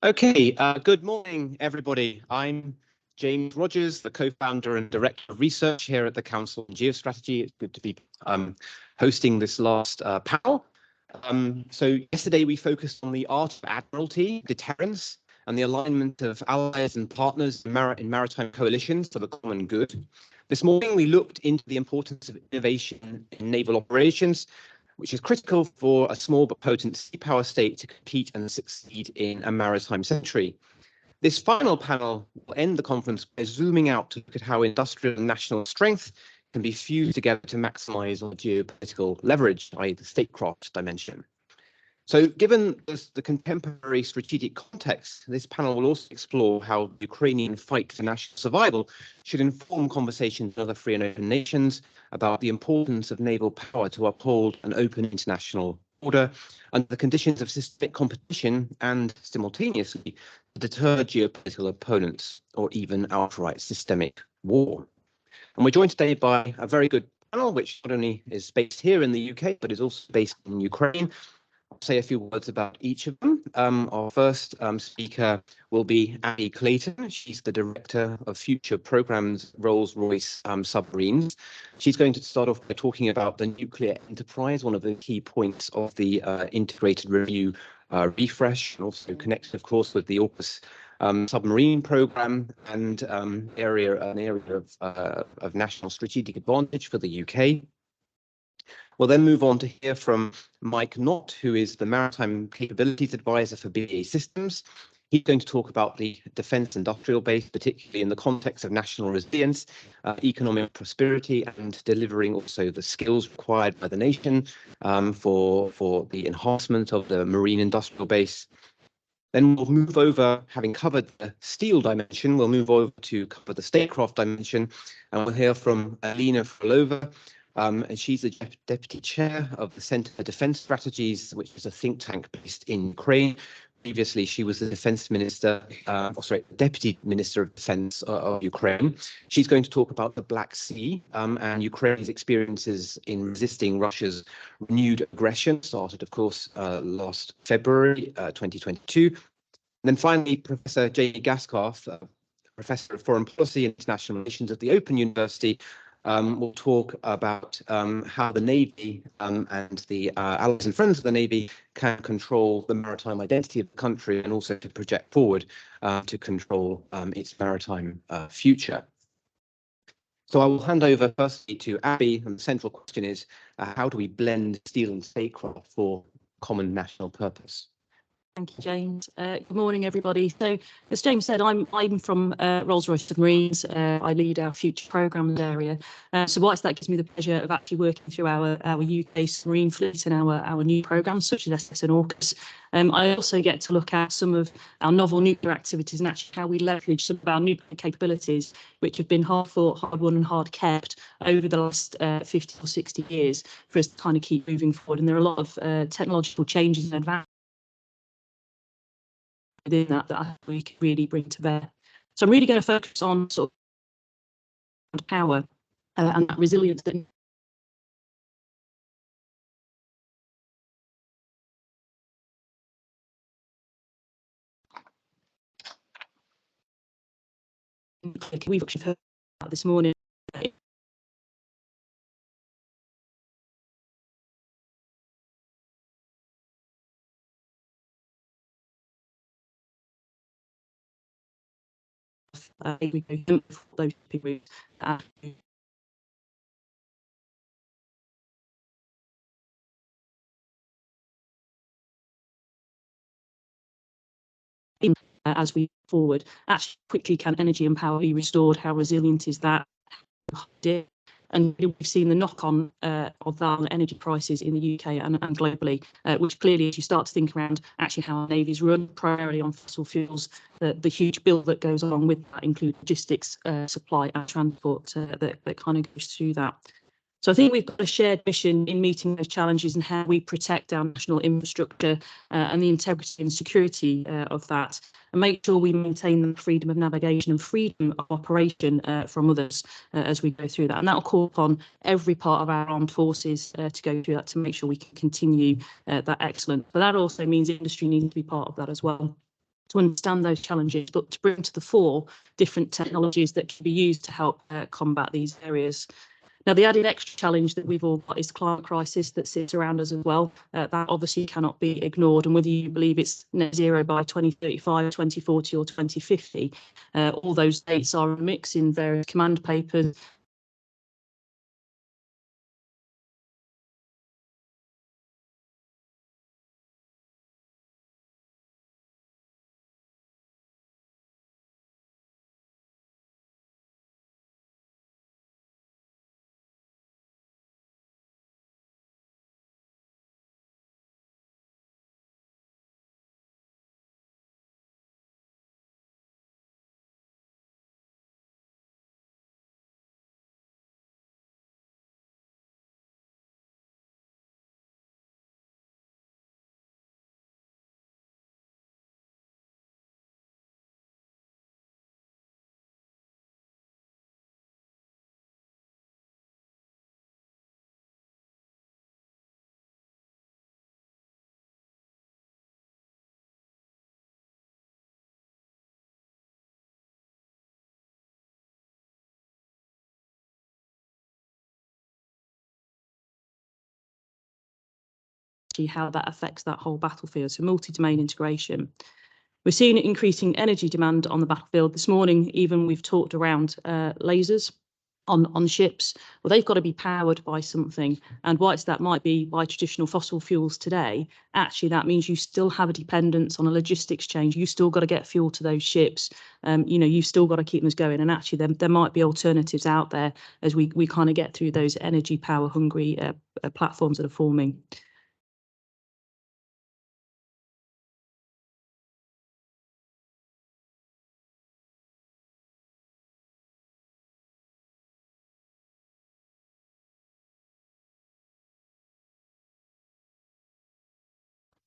Okay, good morning, everybody. I'm James Rogers, the co-founder and director of research here at the Council on Geostrategy. It's good to be hosting this last panel. So yesterday we focused on the art of admiralty, deterrence, and the alignment of allies and partners in maritime coalitions for the common good. This morning we looked into the importance of innovation in naval operations, which is critical for a small but potent sea power state to compete and succeed in a maritime century. This final panel will end the conference by zooming out to look at how industrial and national strength can be fused together to maximize our geopolitical leverage, i.e. the statecraft dimension. So given the contemporary strategic context, this panel will also explore how the Ukrainian fight for national survival should inform conversations with other free and open nations about the importance of naval power to uphold an open international order under the conditions of systemic competition and simultaneously deter geopolitical opponents or even outright systemic war. And we're joined today by a very good panel, which not only is based here in the UK, but is also based in Ukraine. I'll say a few words about each of them. Our first speaker will be Abby Clayton. She's the Director of Future Programs, Rolls-Royce Submarines. She's going to start off by talking about the nuclear enterprise, one of the key points of the integrated review refresh, and also connected, of course, with the AUKUS submarine program and an area of national strategic advantage for the UK. We'll then move on to hear from Mike Knott, who is the Maritime Capabilities Advisor for BAE Systems. He's going to talk about the defence industrial base, particularly in the context of national resilience, economic prosperity, and delivering also the skills required by the nation for the enhancement of the marine industrial base. Then we'll move over, having covered the steel dimension, we'll move over to cover the statecraft dimension, and we'll hear from Alina Frolova. And she's the deputy chair of the Centre for Defence Strategies, which is a think tank based in Ukraine. Previously, she was the defence minister, deputy minister of defence of Ukraine. She's going to talk about the Black Sea and Ukraine's experiences in resisting Russia's renewed aggression, started, of course, last February 2022. And then finally, Professor J. Gaskarth, Professor of Foreign Policy and International Relations at the Open University, we'll talk about how the Navy and the allies and friends of the Navy can control the maritime identity of the country and also to project forward to control its maritime future. So I will hand over firstly to Abby, and the central question is, how do we blend steel and statecraft for common national purpose? Thank you, James. Good morning, everybody. So, as James said, I'm from Rolls-Royce Submarines. I lead our future programmes area. So, whilst that gives me the pleasure of actually working through our UK submarine fleet and our new programmes, such as SS and AUKUS, I also get to look at some of our novel nuclear activities and actually how we leverage some of our nuclear capabilities, which have been hard fought, hard won, and hard kept over the last 50 or 60 years for us to kind of keep moving forward. And there are a lot of technological changes and advances within that I think we can really bring to bear. So I'm really going to focus on sort of power and that resilience that we've actually heard about this morning. We go those people as we forward. Actually, quickly can energy and power be restored? How resilient is that? And we've seen the knock-on of that on energy prices in the UK and globally, which clearly, as you start to think around actually how our navies run primarily on fossil fuels, the huge bill that goes along with that includes logistics, supply and transport that kind of goes through that. So I think we've got a shared mission in meeting those challenges and how we protect our national infrastructure and the integrity and security of that, and make sure we maintain the freedom of navigation and freedom of operation from others as we go through that. And that will call upon every part of our armed forces to go through that to make sure we can continue that excellence. But that also means industry needs to be part of that as well. to understand those challenges, but to bring to the fore different technologies that can be used to help combat these areas. Now, the added extra challenge that we've all got is the climate crisis that sits around us as well. That obviously cannot be ignored. And whether you believe it's net zero by 2035, 2040 or 2050, all those dates are a mix in various command papers. How that affects that whole battlefield. So multi-domain integration. We're seeing increasing energy demand on the battlefield. This morning, even we've talked around lasers on ships. Well, they've got to be powered by something. And whilst that might be by traditional fossil fuels today, actually that means you still have a dependence on a logistics chain. You still got to get fuel to those ships. You've still got to keep them going. And actually there might be alternatives out there as we kind of get through those energy power hungry platforms that are forming.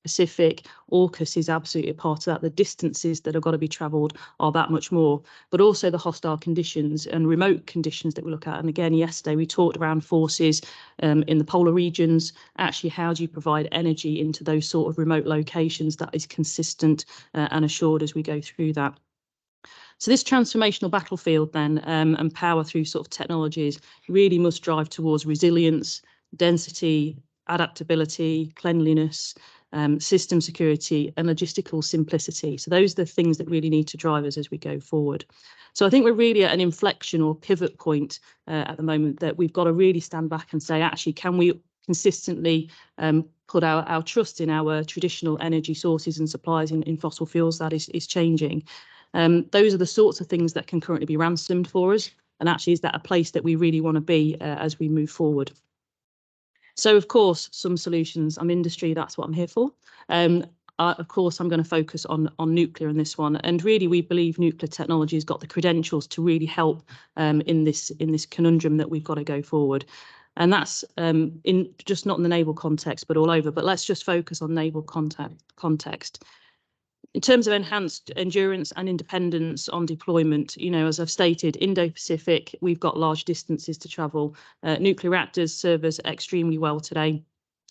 Pacific, AUKUS is absolutely a part of that. The distances that have got to be travelled are that much more, but also the hostile conditions and remote conditions that we look at. And again, yesterday we talked around forces in the polar regions. Actually, how do you provide energy into those sort of remote locations that is consistent and assured as we go through that? So this transformational battlefield then and power through sort of technologies really must drive towards resilience, density, adaptability, cleanliness, system security and logistical simplicity. So those are the things that really need to drive us as we go forward. So I think we're really at an inflection or pivot point at the moment that we've got to really stand back and say, actually, can we consistently put our trust in our traditional energy sources and supplies in fossil fuels? That is changing. Those are the sorts of things that can currently be ransomed for us. And actually, is that a place that we really want to be as we move forward? So, of course, some solutions. I'm industry, that's what I'm here for. Of course, I'm going to focus on nuclear in this one. And really, we believe nuclear technology has got the credentials to really help in this conundrum that we've got to go forward. And that's in just not in the naval context, but all over. But let's just focus on naval context. In terms of enhanced endurance and independence on deployment, as I've stated, Indo-Pacific, we've got large distances to travel. Nuclear reactors serve us extremely well today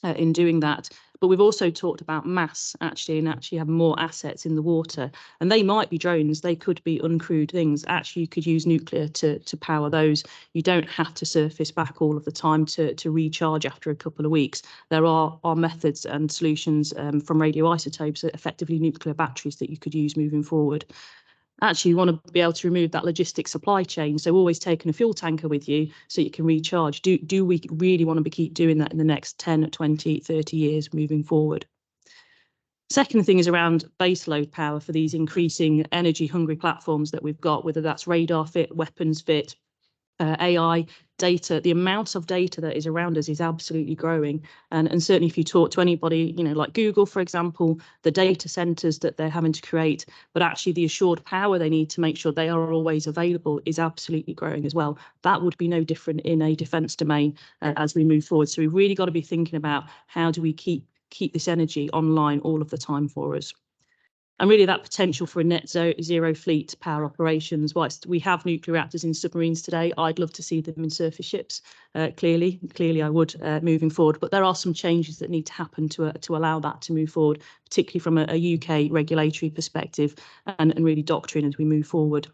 in doing that. But we've also talked about mass, and actually have more assets in the water. And they might be drones, they could be uncrewed things. Actually, you could use nuclear to power those. You don't have to surface back all of the time to recharge after a couple of weeks. There are methods and solutions from radioisotopes, effectively nuclear batteries that you could use moving forward. Actually, you want to be able to remove that logistic supply chain. So always taking a fuel tanker with you so you can recharge. Do we really want to keep doing that in the next 10, 20, 30 years moving forward? Second thing is around baseload power for these increasing energy hungry platforms that we've got, whether that's radar fit, weapons fit, AI, data. The amount of data that is around us is absolutely growing. And certainly if you talk to anybody, like Google, for example, the data centers that they're having to create, but actually the assured power they need to make sure they are always available is absolutely growing as well. That would be no different in a defence domain as we move forward. So we've really got to be thinking about how do we keep this energy online all of the time for us. And really that potential for a net zero fleet power operations, whilst we have nuclear reactors in submarines today, I'd love to see them in surface ships. Clearly I would moving forward, but there are some changes that need to happen to allow that to move forward, particularly from a UK regulatory perspective and really doctrine as we move forward.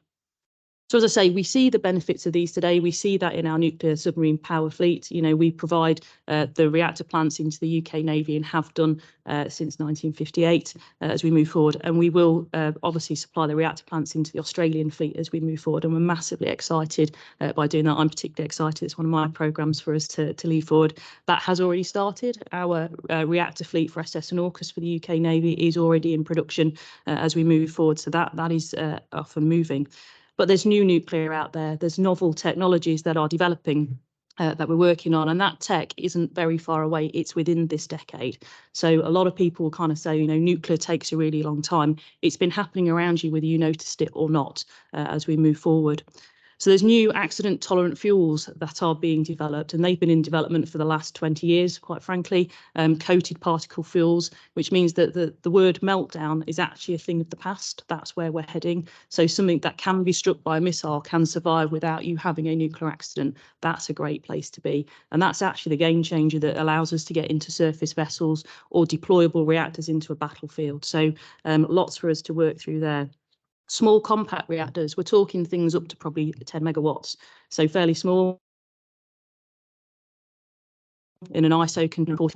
So as I say, we see the benefits of these today. We see that in our nuclear submarine power fleet. You know, we provide the reactor plants into the UK Navy and have done since 1958 as we move forward. And we will obviously supply the reactor plants into the Australian fleet as we move forward. And we're massively excited by doing that. I'm particularly excited. It's one of my programmes for us to lead forward. That has already started. Our reactor fleet for SS and AUKUS for the UK Navy is already in production as we move forward. So that is off and moving. But there's new nuclear out there. There's novel technologies that are developing that we're working on, and that tech isn't very far away. It's within this decade. So a lot of people kind of say, you know, nuclear takes a really long time. It's been happening around you, whether you noticed it or not, as we move forward. So there's new accident tolerant fuels that are being developed, and they've been in development for the last 20 years, quite frankly, coated particle fuels, which means that the word meltdown is actually a thing of the past. That's where we're heading. So something that can be struck by a missile can survive without you having a nuclear accident. That's a great place to be. And that's actually the game changer that allows us to get into surface vessels or deployable reactors into a battlefield. So lots for us to work through there. Small compact reactors, we're talking things up to probably 10 megawatts, so fairly small. In an ISO control,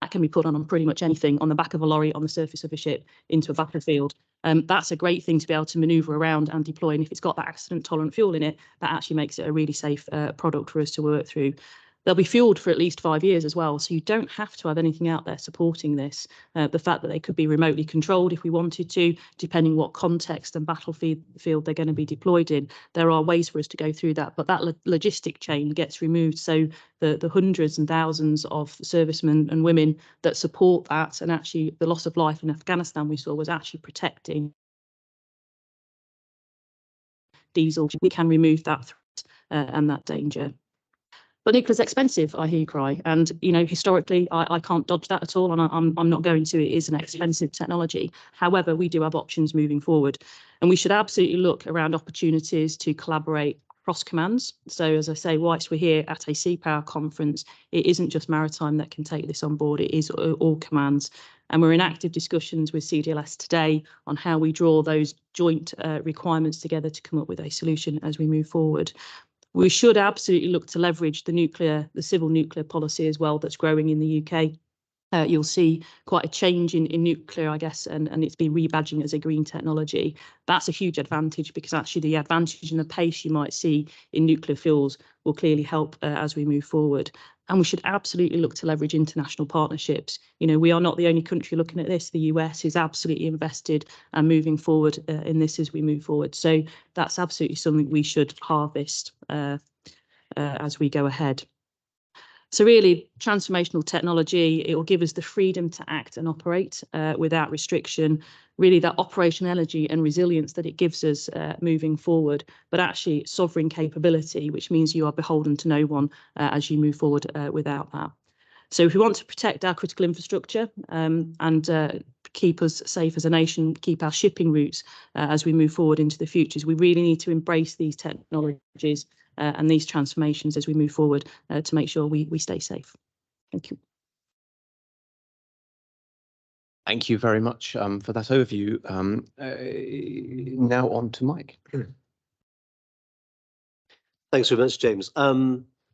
that can be put on pretty much anything, on the back of a lorry, on the surface of a ship, into a battlefield. That's a great thing to be able to manoeuvre around and deploy, and if it's got that accident tolerant fuel in it, that actually makes it a really safe product for us to work through. They'll be fueled for at least 5 years as well, so you don't have to have anything out there supporting this. The fact that they could be remotely controlled if we wanted to, depending what context and battlefield they're going to be deployed in. There are ways for us to go through that, but that logistic chain gets removed, so the hundreds and thousands of servicemen and women that support that, and actually the loss of life in Afghanistan we saw was actually protecting diesel. We can remove that threat and that danger. But nuclear's expensive, I hear you cry. And, you know, historically, I can't dodge that at all. And I'm not going to. It is an expensive technology. However, we do have options moving forward. And we should absolutely look around opportunities to collaborate across commands. So, as I say, whilst we're here at a Seapower conference, it isn't just Maritime that can take this on board. It is all commands. And we're in active discussions with CDLS today on how we draw those joint requirements together to come up with a solution as we move forward. We should absolutely look to leverage the civil nuclear policy as well that's growing in the UK. You'll see quite a change in nuclear, I guess, and it's been rebadging as a green technology. That's a huge advantage, because actually the advantage and the pace you might see in nuclear fuels will clearly help as we move forward. And we should absolutely look to leverage international partnerships. You know, we are not the only country looking at this. The US is absolutely invested and moving forward in this as we move forward. So that's absolutely something we should harvest as we go ahead. So really, transformational technology, it will give us the freedom to act and operate without restriction, really that operational energy and resilience that it gives us moving forward, but actually sovereign capability, which means you are beholden to no one as you move forward without that. So if we want to protect our critical infrastructure and keep us safe as a nation, keep our shipping routes as we move forward into the futures, we really need to embrace these technologies and these transformations as we move forward to make sure we stay safe. Thank you. Thank you very much for that overview. Now on to Mike. Thanks very much, James.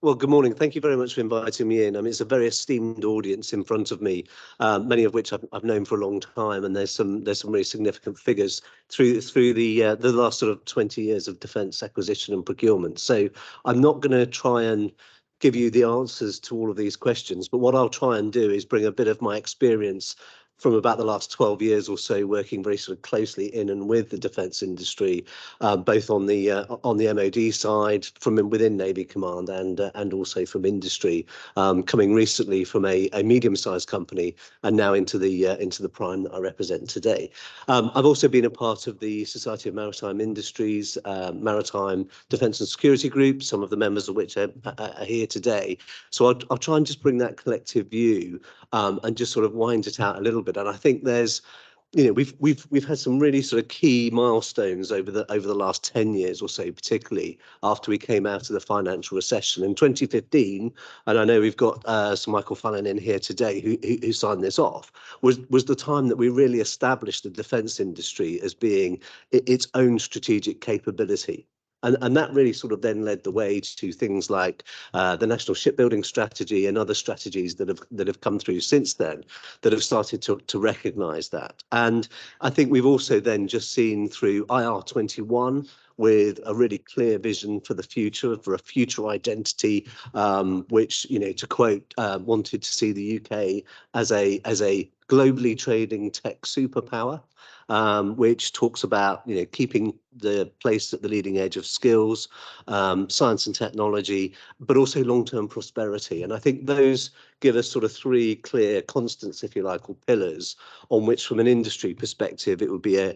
Well, good morning. Thank you very much for inviting me in. I mean, it's a very esteemed audience in front of me, many of which I've known for a long time, and there's some really significant figures through the last sort of 20 years of defence acquisition and procurement. So I'm not going to try and give you the answers to all of these questions, but what I'll try and do is bring a bit of my experience from about the last 12 years or so, working very sort of closely in and with the defence industry, both on the MOD side, from within Navy Command, and also from industry, coming recently from a medium-sized company and now into the prime that I represent today. I've also been a part of the Society of Maritime Industries, Maritime Defence and Security Group, some of the members of which are here today. So I'll try and just bring that collective view and just sort of wind it out a little bit. And I think there's we've had some really sort of key milestones over the last 10 years or so, particularly after we came out of the financial recession in 2015. And I know we've got Sir Michael Fallon in here today who signed this off. Was the time that we really established the defence industry as being its own strategic capability. And that really sort of then led the way to things like the National Shipbuilding Strategy and other strategies that have come through since then that have started to recognise that. And I think we've also then just seen through IR21 with a really clear vision for the future, for a future identity, which, to quote, wanted to see the UK as a globally trading tech superpower. Which talks about keeping the place at the leading edge of skills, science and technology, but also long-term prosperity. And I think those give us sort of three clear constants, if you like, or pillars on which, from an industry perspective, it would be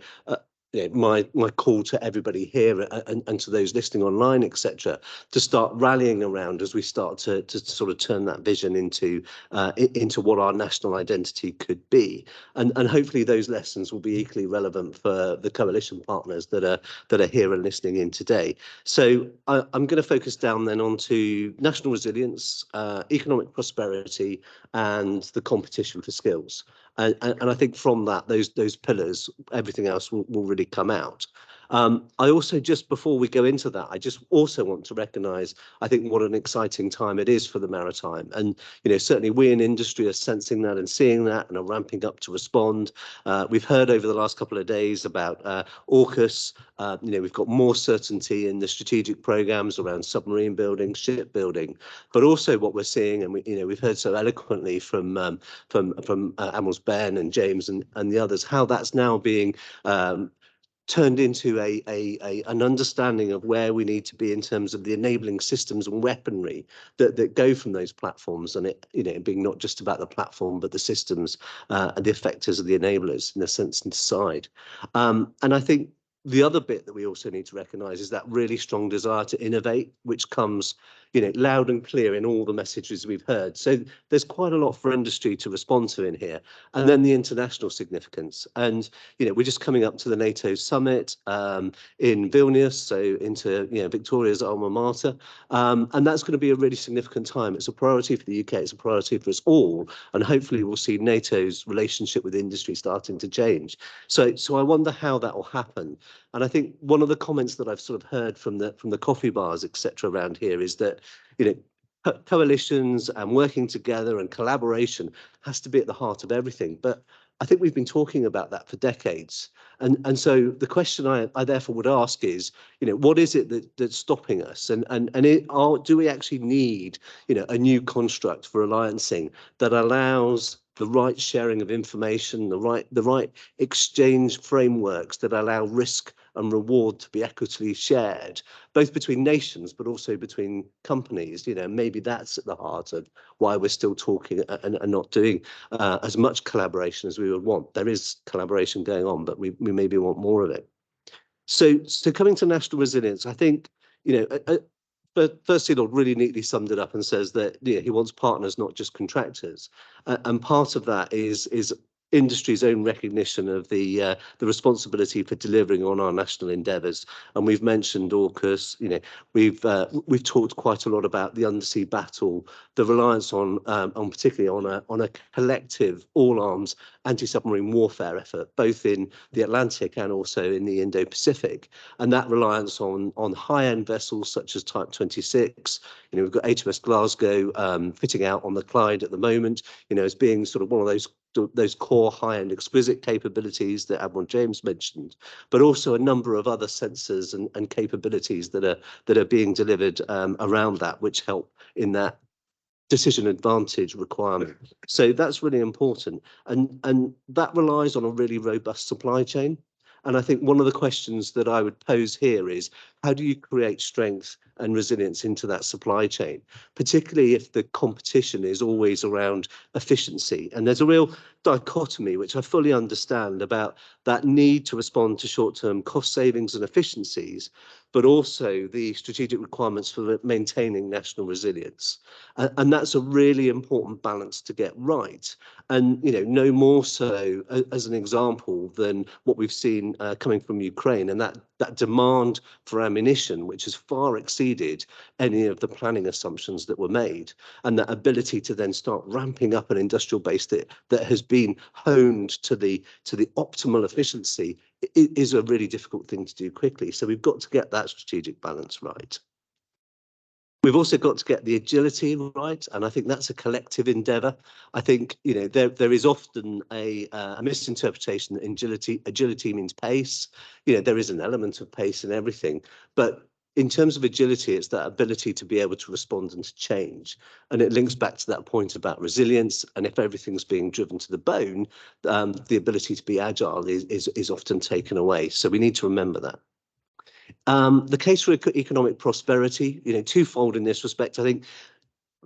my call to everybody here and to those listening online, etc., to start rallying around as we start to sort of turn that vision into what our national identity could be, and hopefully those lessons will be equally relevant for the coalition partners that are here and listening in today. So I'm going to focus down then onto national resilience, economic prosperity, and the competition for skills. And I think from that, those pillars, everything else will really come out. I also, just before we go into that, I just also want to recognise, I think, what an exciting time it is for the maritime. And, certainly we in industry are sensing that and seeing that and are ramping up to respond. We've heard over the last couple of days about AUKUS. We've got more certainty in the strategic programmes around submarine building, shipbuilding, but also what we're seeing, and we've heard so eloquently from Admirals Ben and James and the others, how that's now being turned into an understanding of where we need to be in terms of the enabling systems and weaponry that go from those platforms, and it being not just about the platform but the systems and the effectors of the enablers in a sense inside. And I think the other bit that we also need to recognise is that really strong desire to innovate, which comes loud and clear in all the messages we've heard. So there's quite a lot for industry to respond to in here. And then the international significance. And, we're just coming up to the NATO summit in Vilnius, so into, Victoria's alma mater. And that's going to be a really significant time. It's a priority for the UK. It's a priority for us all. And hopefully we'll see NATO's relationship with industry starting to change. So I wonder how that will happen. And I think one of the comments that I've sort of heard from the coffee bars, etc., around here is that coalitions and working together and collaboration has to be at the heart of everything. But I think we've been talking about that for decades. And so the question I therefore would ask is, what is it that's stopping us? And do we actually need, a new construct for alliancing that allows the right sharing of information, the right exchange frameworks that allow risk and reward to be equitably shared, both between nations, but also between companies? Maybe that's at the heart of why we're still talking and not doing as much collaboration as we would want. There is collaboration going on, but we maybe want more of it. So coming to national resilience, I think, but firstly, Lord really neatly summed it up and says that he wants partners, not just contractors. And part of that is industry's own recognition of the responsibility for delivering on our national endeavours. And we've mentioned AUKUS. We've talked quite a lot about the undersea battle, the reliance on particularly on a collective all-arms anti-submarine warfare effort, both in the Atlantic and also in the Indo-Pacific. And that reliance on high-end vessels such as Type 26. We've got HMS Glasgow fitting out on the Clyde at the moment, as being sort of one of those core high-end exquisite capabilities that Admiral James mentioned, but also a number of other sensors and capabilities that are being delivered around that, which help in that decision advantage requirement. So that's really important, and that relies on a really robust supply chain. And I think one of the questions that I would pose here is, how do you create strength and resilience into that supply chain, particularly if the competition is always around efficiency? And there's a real dichotomy, which I fully understand, about that need to respond to short-term cost savings and efficiencies, but also the strategic requirements for maintaining national resilience. And that's a really important balance to get right. And, you know, no more so as an example than what we've seen coming from Ukraine, and that demand for ammunition, which has far exceeded any of the planning assumptions that were made, and that ability to then start ramping up an industrial base that has been honed to the optimal efficiency is a really difficult thing to do quickly. So we've got to get that strategic balance right. We've also got to get the agility right, and I think that's a collective endeavour. I think, you know, there is often a misinterpretation that agility means pace. You know, there is an element of pace in everything, but in terms of agility, it's that ability to be able to respond and to change. And it links back to that point about resilience. And if everything's being driven to the bone, the ability to be agile is often taken away. So we need to remember that. The case for economic prosperity, you know, twofold in this respect. I think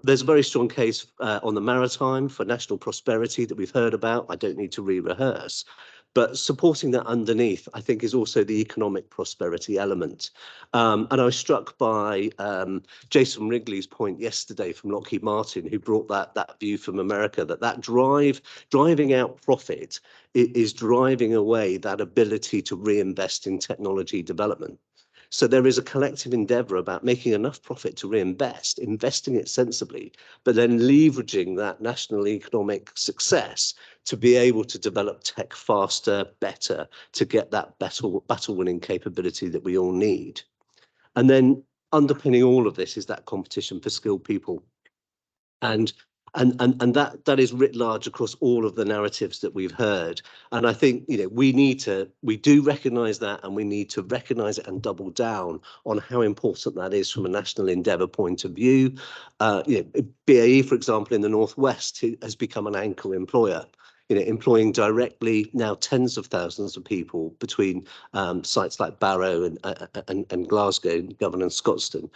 there's a very strong case on the Maritime for national prosperity that we've heard about. I don't need to re-rehearse. But supporting that underneath, I think, is also the economic prosperity element. And I was struck by Jason Wrigley's point yesterday from Lockheed Martin, who brought that view from America, that driving out profit is driving away that ability to reinvest in technology development. So there is a collective endeavour about making enough profit to reinvest, investing it sensibly, but then leveraging that national economic success to be able to develop tech faster, better, to get that battle-winning capability that we all need. And then underpinning all of this is that competition for skilled people. And that is writ large across all of the narratives that we've heard. And I think, you know, we do recognise that, and we need to recognise it and double down on how important that is from a national endeavour point of view. You know, BAE, for example, in the Northwest has become an anchor employer, you know, employing directly now tens of thousands of people between sites like Barrow and Glasgow, Govan and Scotstoun.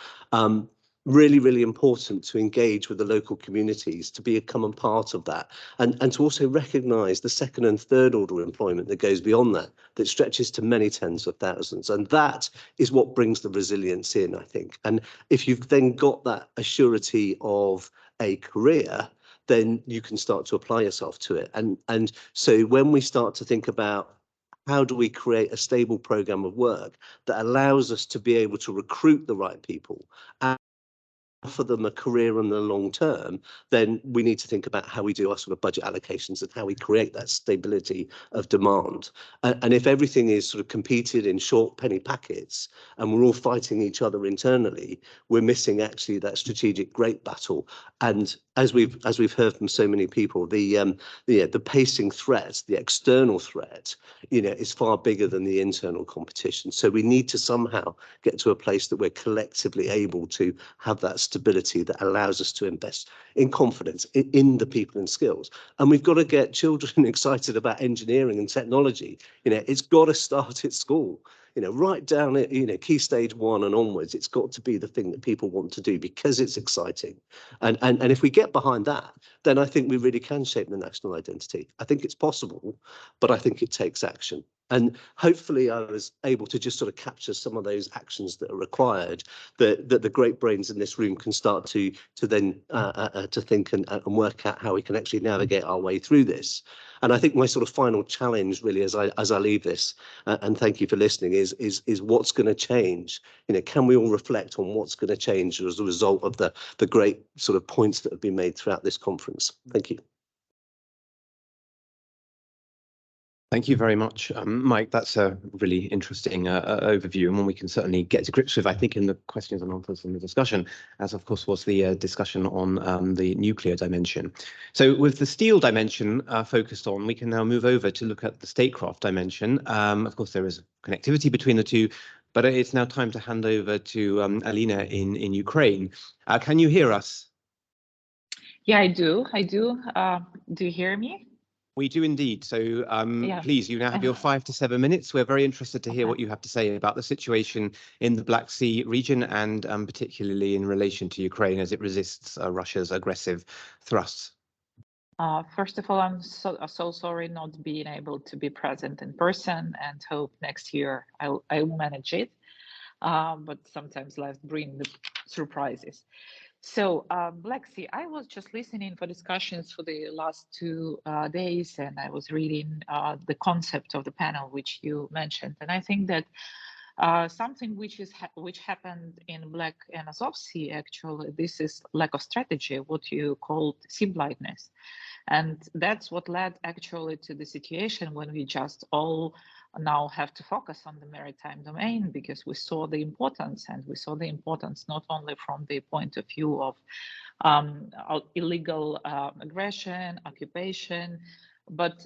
Really, really important to engage with the local communities, to become a part of that, and to also recognise the second and third order employment that goes beyond that stretches to many tens of thousands. And that is what brings the resilience in, I think. And if you've then got that assurity of a career, then you can start to apply yourself to it. And so when we start to think about how do we create a stable programme of work that allows us to be able to recruit the right people and offer them a career in the long term, then we need to think about how we do our sort of budget allocations and how we create that stability of demand. And if everything is sort of competed in short penny packets and we're all fighting each other internally, we're missing actually that strategic great battle. And as we've heard from so many people, the pacing threat, the external threat, you know, is far bigger than the internal competition. So we need to somehow get to a place that we're collectively able to have that stability that allows us to invest in confidence in the people and skills. And we've got to get children excited about engineering and technology. You know, it's got to start at school. You know, right down at, you know, key stage 1 and onwards, it's got to be the thing that people want to do because it's exciting. And if we get behind that, then I think we really can shape the national identity. I think it's possible, but I think it takes action. And hopefully I was able to just sort of capture some of those actions that are required, that the great brains in this room can start to then to think and work out how we can actually navigate our way through this. And I think my sort of final challenge really as I leave this, and thank you for listening, is what's going to change? You know, can we all reflect on what's going to change as a result of the great sort of points that have been made throughout this conference? Thank you. Thank you very much, Mike. That's a really interesting overview, and one we can certainly get to grips with, I think, in the questions and answers in the discussion, as of course was the discussion on the nuclear dimension. So with the steel dimension focused on, we can now move over to look at the statecraft dimension. Of course, there is connectivity between the two, but it's now time to hand over to Alina in Ukraine. Can you hear us? Yeah, I do. Do you hear me? We do indeed. So yeah. Please, you now have your 5 to 7 minutes. We're very interested to hear what you have to say about the situation in the Black Sea region, and particularly in relation to Ukraine as it resists Russia's aggressive thrusts. First of all, I'm so sorry not being able to be present in person, and hope next year I'll manage it. but sometimes life brings the surprises. So Black Sea, I was just listening for discussions for the last 2 days, and I was reading the concept of the panel which you mentioned, and I think that something which happened in Black and Azov Sea, actually, this is lack of strategy, what you called sea blindness. And that's what led actually to the situation when we just all now have to focus on the maritime domain, because we saw the importance, and we saw the importance not only from the point of view of illegal aggression, occupation, but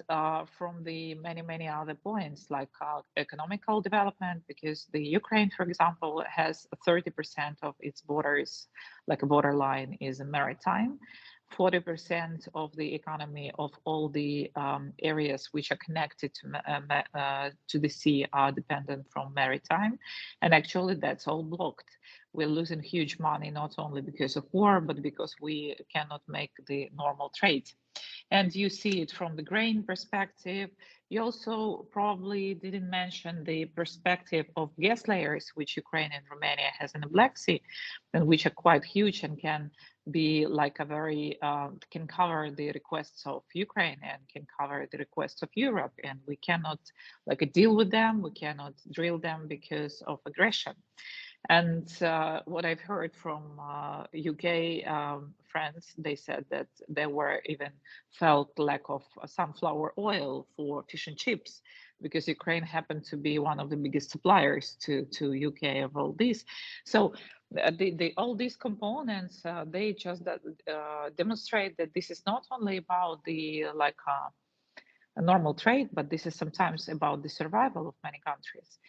from the many other points, like economical development, because the Ukraine, for example, has 30% of its borders, like a borderline, is maritime. 40% of the economy of all the areas which are connected to the sea are dependent from maritime, and actually that's all blocked. We're losing huge money not only because of war, but because we cannot make the normal trade. And you see it from the grain perspective. You also probably didn't mention the perspective of gas layers, which Ukraine and Romania has in the Black Sea, and which are quite huge and can be like a very, can cover the requests of Ukraine and can cover the requests of Europe. And we cannot like deal with them, we cannot drill them because of aggression. And what I've heard from UK friends, they said that there were even felt lack of sunflower oil for fish and chips, because Ukraine happened to be one of the biggest suppliers to UK of all this. So all these components, they just demonstrate that this is not only about the a normal trade, but this is sometimes about the survival of many countries.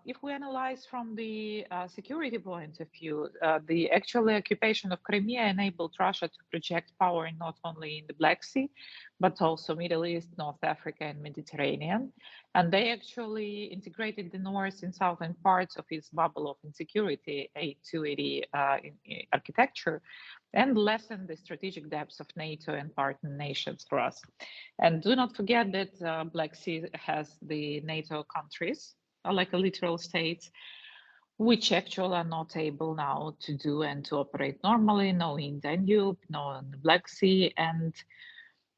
If we analyze from the security point of view, the actual occupation of Crimea enabled Russia to project power not only in the Black Sea, but also Middle East, North Africa, and Mediterranean. And they actually integrated the north and southern parts of its bubble of insecurity, A280 architecture, and lessened the strategic depths of NATO and partner nations for us. And do not forget that Black Sea has the NATO countries, like a literal states, which actually are not able now to do and to operate normally, no in Danube, no in the Black Sea. And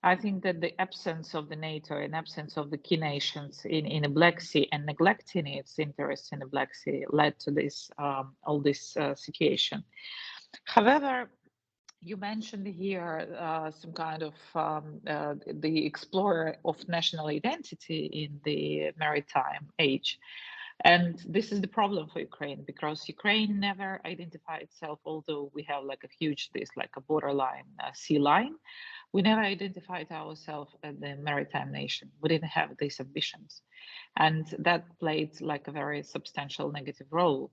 I think that the absence of the NATO and absence of the key nations in the Black Sea and neglecting its interests in the Black Sea led to this all this situation. However, you mentioned here some kind of the explorer of national identity in the maritime age. And this is the problem for Ukraine, because Ukraine never identified itself, although we have like a huge, this like a borderline sea line, we never identified ourselves as the maritime nation. We didn't have these ambitions. And that played like a very substantial negative role.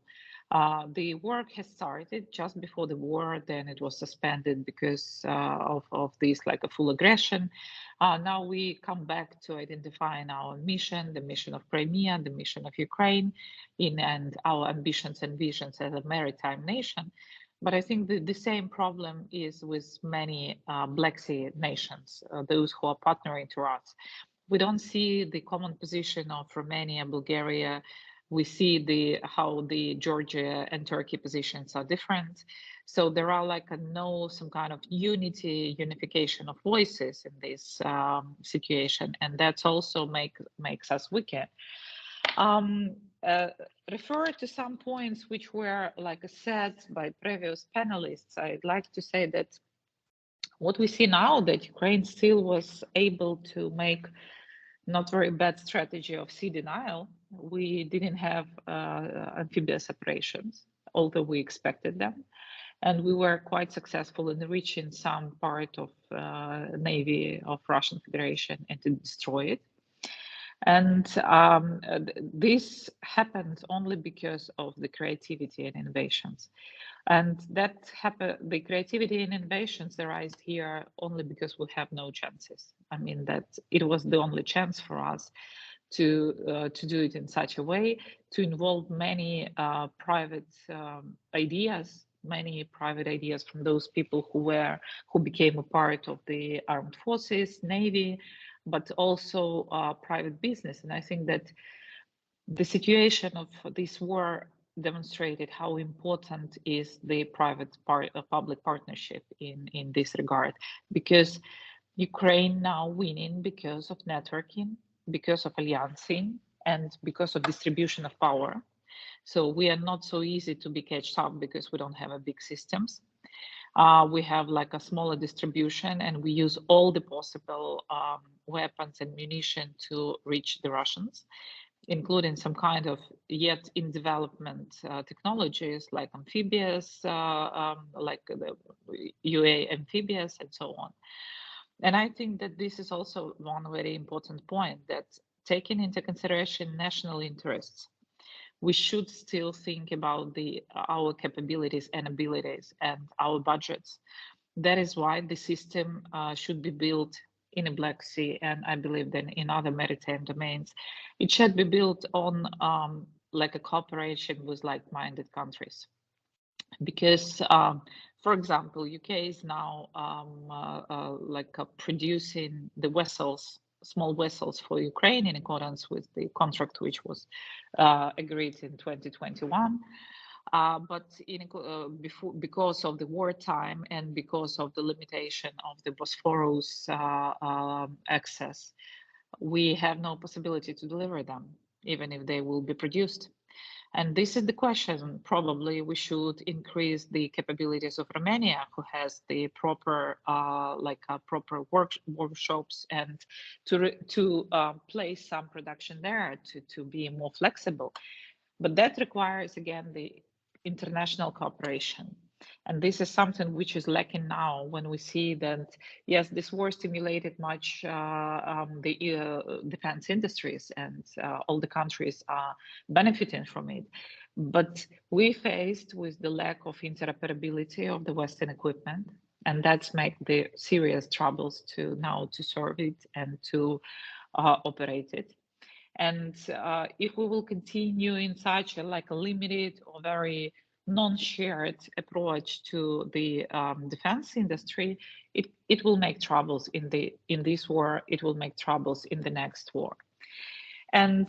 The work has started just before the war, then it was suspended because of this like a full aggression. Now we come back to identifying our mission, the mission of Crimea, the mission of Ukraine, and our ambitions and visions as a maritime nation. But I think the same problem is with many Black Sea nations, those who are partnering to us. We don't see the common position of Romania, Bulgaria. We see how the Georgia and Turkey positions are different. So there are like some kind of unification of voices in this situation, and that's also makes us weaker. Refer to some points which were like said by previous panelists. I'd like to say that what we see now, that Ukraine still was able to make not very bad strategy of sea denial. We didn't have amphibious operations, although we expected them. And we were quite successful in reaching some part of Navy of Russian Federation and to destroy it. And this happened only because of the creativity and innovations. And the creativity and innovations arise here only because we have no chances. I mean, that it was the only chance for us to do it in such a way, to involve many private ideas, from those people who became a part of the armed forces, Navy, but also private business. And I think that the situation of this war demonstrated how important is the public partnership in this regard, because Ukraine now winning because of networking, because of alliancing, and because of distribution of power. So we are not so easy to be catched up because we don't have a big systems. We have like a smaller distribution, and we use all the possible weapons and munition to reach the Russians, including some kind of yet in development technologies like amphibious, like the UA amphibious and so on. And I think that this is also one very important point, that taking into consideration national interests, we should still think about our capabilities and abilities and our budgets. That is why the system should be built in the Black Sea, and I believe that in other maritime domains, it should be built on like a cooperation with like-minded countries. Because, for example, UK is now producing the vessels, small vessels for Ukraine in accordance with the contract which was agreed in 2021. But because of the wartime and because of the limitation of the Bosphorus access, we have no possibility to deliver them, even if they will be produced. And this is the question. Probably we should increase the capabilities of Romania, who has the proper, proper workshops, and to place some production there to be more flexible. But that requires, again, the international cooperation. And this is something which is lacking now when we see that, yes, this war stimulated much the defense industries, and all the countries are benefiting from it. But we faced with the lack of interoperability of the Western equipment, and that's make the serious troubles to serve it and to operate it. And if we will continue in such a limited or very non-shared approach to the defense industry, it will make troubles in this war. It will make troubles in the next war. And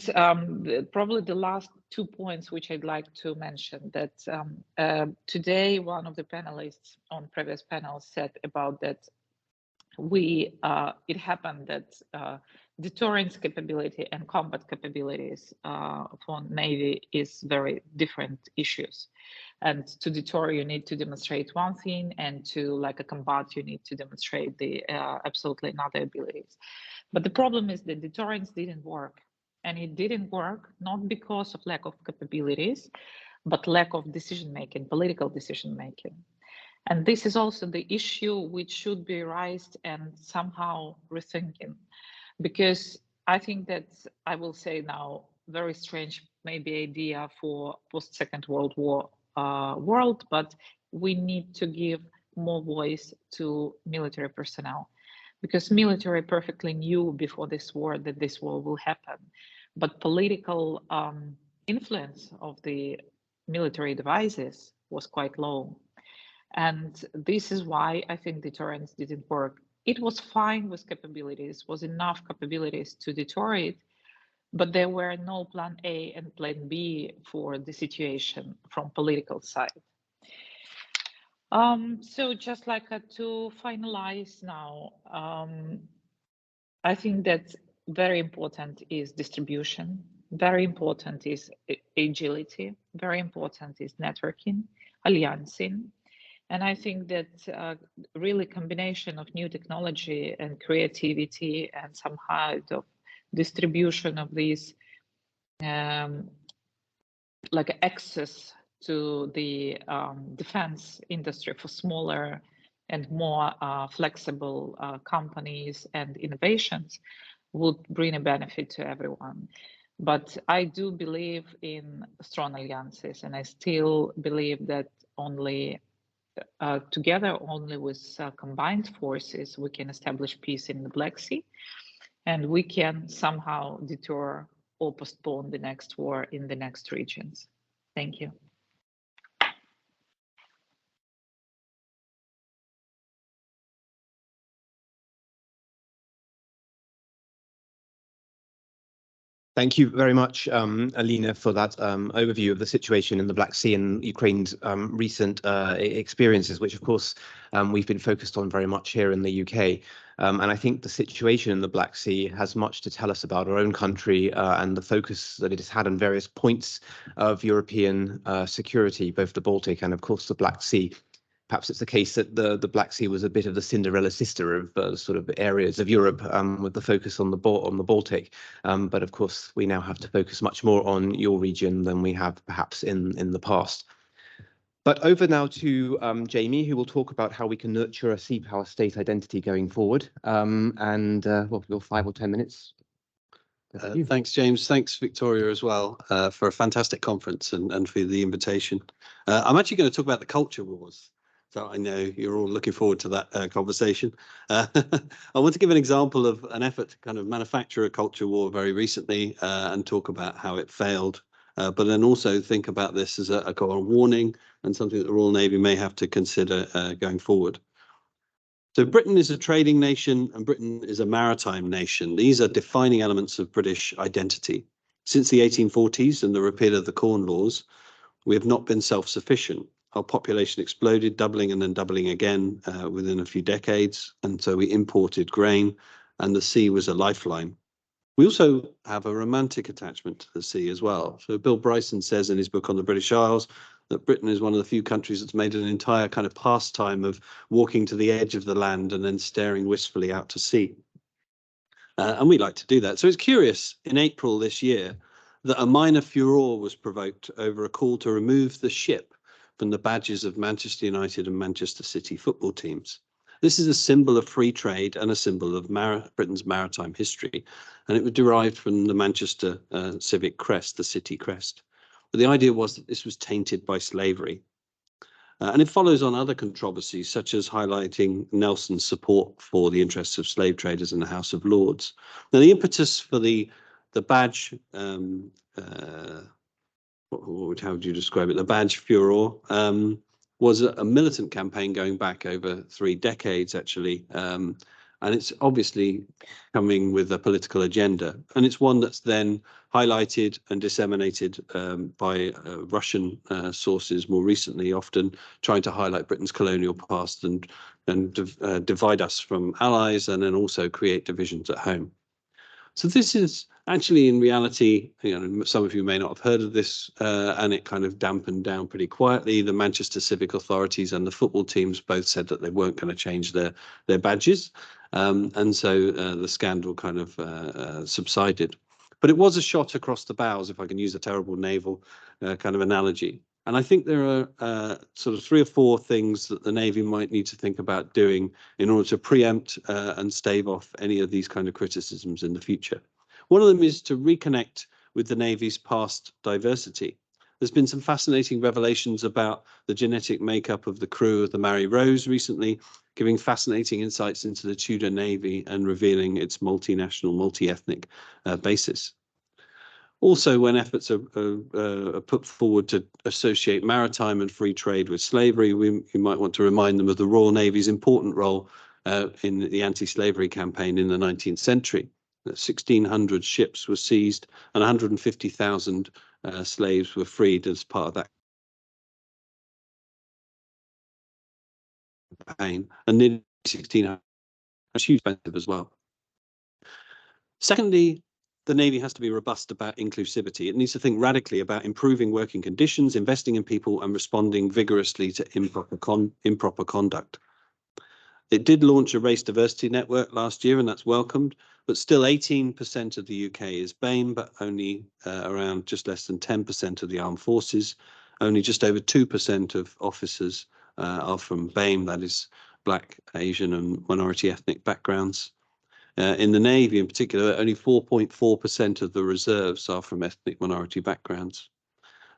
probably the last 2 points which I'd like to mention, that today one of the panelists on previous panels said about that it happened that deterrence capability and combat capabilities for Navy is very different issues. And to deter, you need to demonstrate one thing, and to combat, you need to demonstrate the absolutely another abilities. But the problem is that deterrence didn't work, and it didn't work not because of lack of capabilities, but lack of decision making, political decision making. And this is also the issue which should be raised and somehow rethinking, because I think that I will say now very strange maybe idea for post-Second World War world, but we need to give more voice to military personnel, because military perfectly knew before this war that this war will happen, but political influence of the military devices was quite low. And this is why I think deterrence didn't work. It was fine with capabilities, was enough capabilities to deter it, but there were no plan A and plan B for the situation from political side. So just to finalize now, I think that very important is distribution, very important is agility, very important is networking, alliancing. And I think that really combination of new technology and creativity and some kind of distribution of these access to the defense industry for smaller and more flexible companies and innovations would bring a benefit to everyone. But I do believe in strong alliances, and I still believe that only together, only with combined forces, we can establish peace in the Black Sea, and we can somehow deter or postpone the next war in the next regions. Thank you. Thank you very much, Alina, for that overview of the situation in the Black Sea and Ukraine's recent experiences, which, of course, we've been focused on very much here in the UK. And I think the situation in the Black Sea has much to tell us about our own country and the focus that it has had on various points of European security, both the Baltic and, of course, the Black Sea. Perhaps it's the case that the Black Sea was a bit of the Cinderella sister of sort of areas of Europe, with the focus on the Baltic. But of course, we now have to focus much more on your region than we have perhaps in the past. But over now to Jamie, who will talk about how we can nurture a sea power state identity going forward. Well, your 5 or 10 minutes. Thanks, James. Thanks, Victoria, as well, for a fantastic conference and for the invitation. I'm actually going to talk about the culture wars. So I know you're all looking forward to that conversation. I want to give an example of an effort to kind of manufacture a culture war very recently and talk about how it failed, but then also think about this as a kind of warning and something that the Royal Navy may have to consider going forward. So Britain is a trading nation and Britain is a maritime nation. These are defining elements of British identity. Since the 1840s and the repeal of the Corn Laws, we have not been self-sufficient. Our population exploded, doubling and then doubling again within a few decades. And so we imported grain and the sea was a lifeline. We also have a romantic attachment to the sea as well. So Bill Bryson says in his book on the British Isles that Britain is one of the few countries that's made an entire kind of pastime of walking to the edge of the land and then staring wistfully out to sea. And we like to do that. So it's curious, in April this year, that a minor furore was provoked over a call to remove the ship from the badges of Manchester United and Manchester City football teams. This is a symbol of free trade and a symbol of Britain's maritime history, and it was derived from the Manchester civic crest, the city crest. But the idea was that this was tainted by slavery. And it follows on other controversies, such as highlighting Nelson's support for the interests of slave traders in the House of Lords. Now, the impetus for the badge, how would you describe it? The badge furor was a militant campaign going back over 3 decades, actually. And it's obviously coming with a political agenda. And it's one that's then highlighted and disseminated by Russian sources more recently, often trying to highlight Britain's colonial past and divide us from allies and then also create divisions at home. So this is actually, in reality, some of you may not have heard of this, and it kind of dampened down pretty quietly. The Manchester civic authorities and the football teams both said that they weren't going to change their badges, and so the scandal kind of subsided. But it was a shot across the bows, if I can use a terrible naval kind of analogy. And I think there are sort of 3 or 4 things that the Navy might need to think about doing in order to preempt and stave off any of these kind of criticisms in the future. One of them is to reconnect with the Navy's past diversity. There's been some fascinating revelations about the genetic makeup of the crew of the Mary Rose recently, giving fascinating insights into the Tudor Navy and revealing its multinational, multi-ethnic basis. Also, when efforts are put forward to associate maritime and free trade with slavery, you might want to remind them of the Royal Navy's important role in the anti-slavery campaign in the 19th century. 1,600 ships were seized and 150,000 slaves were freed as part of that campaign. And nearly 1,600 was huge expensive as well. Secondly, the Navy has to be robust about inclusivity. It needs to think radically about improving working conditions, investing in people, and responding vigorously to improper conduct. It did launch a race diversity network last year, and that's welcomed, but still 18% of the UK is BAME, but only around just less than 10% of the armed forces. Only just over 2% of officers are from BAME, that is Black, Asian, and minority ethnic backgrounds. In the Navy in particular, only 4.4% of the reserves are from ethnic minority backgrounds.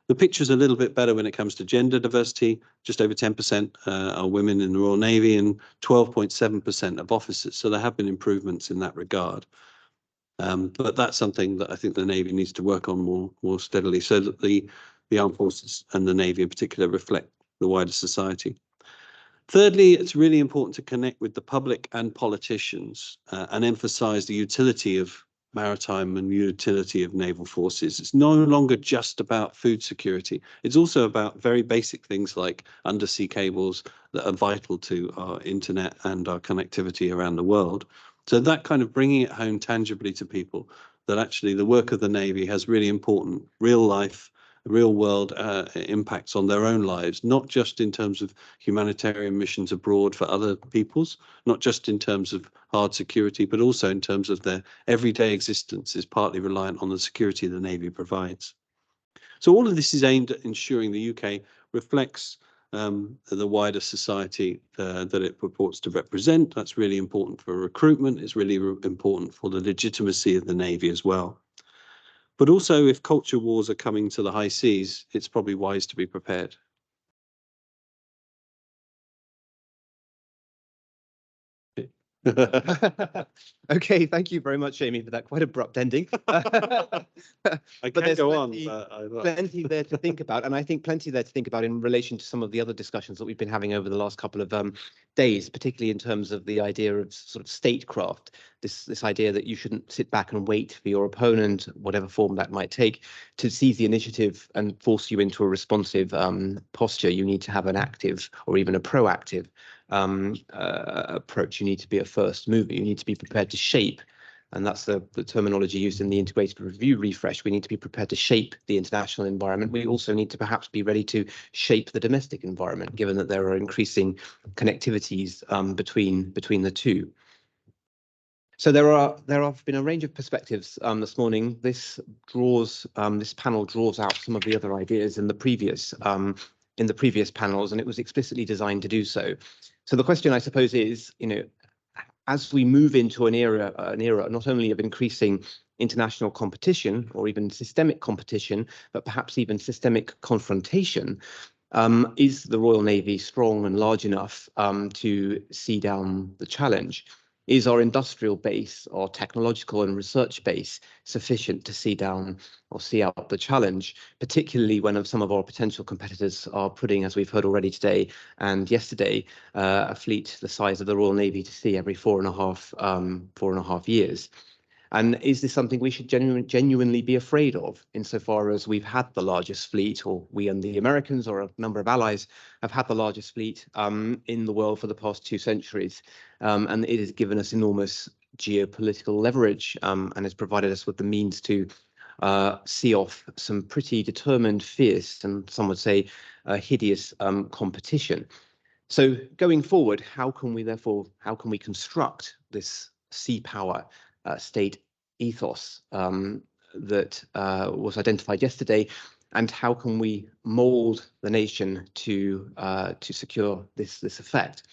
The picture's a little bit better when it comes to gender diversity. Just over 10% are women in the Royal Navy and 12.7% of officers. So there have been improvements in that regard. But that's something that I think the Navy needs to work on more steadily so that the armed forces and the Navy in particular reflect the wider society. Thirdly, it's really important to connect with the public and politicians and emphasize the utility of maritime and utility of naval forces. It's no longer just about food security. It's also about very basic things like undersea cables that are vital to our internet and our connectivity around the world. So that kind of bringing it home tangibly to people, that actually the work of the Navy has really important real life, real world impacts on their own lives, not just in terms of humanitarian missions abroad for other peoples, not just in terms of hard security, but also in terms of their everyday existence is partly reliant on the security the Navy provides. So all of this is aimed at ensuring the UK reflects the wider society that it purports to represent. That's really important for recruitment. It's really important for the legitimacy of the Navy as well. But also, if culture wars are coming to the high seas, it's probably wise to be prepared. Okay, thank you very much, Jamie, for that quite abrupt ending. I But can there's go on, plenty, but plenty there to think about, and I think plenty there to think about in relation to some of the other discussions that we've been having over the last couple of days, particularly in terms of the idea of sort of statecraft, this idea that you shouldn't sit back and wait for your opponent, whatever form that might take, to seize the initiative and force you into a responsive posture. You need to have an active or even a proactive approach. You need to be a first mover. You need to be prepared to shape, and that's the terminology used in the integrated review refresh. We need to be prepared to shape the international environment. We also need to perhaps be ready to shape the domestic environment, given that there are increasing connectivities between the two. So there have been a range of perspectives this morning. This panel draws out some of the other ideas in the previous panels, and it was explicitly designed to do so. So the question, I suppose, is, as we move into an era not only of increasing international competition or even systemic competition, but perhaps even systemic confrontation, is the Royal Navy strong and large enough to see down the challenge? Is our industrial base, our technological and research base, sufficient to see down or see out the challenge, particularly when some of our potential competitors are putting, as we've heard already today and yesterday, a fleet the size of the Royal Navy to sea every 4.5 years? And is this something we should genuinely be afraid of, insofar as we've had the largest fleet, or we and the Americans or a number of allies have had the largest fleet in the world for the past 2 centuries, and it has given us enormous geopolitical leverage and has provided us with the means to see off some pretty determined, fierce, and some would say hideous competition. So going forward, how can we construct this sea power state effos that was identified yesterday, and how can we mold the nation to secure this effect?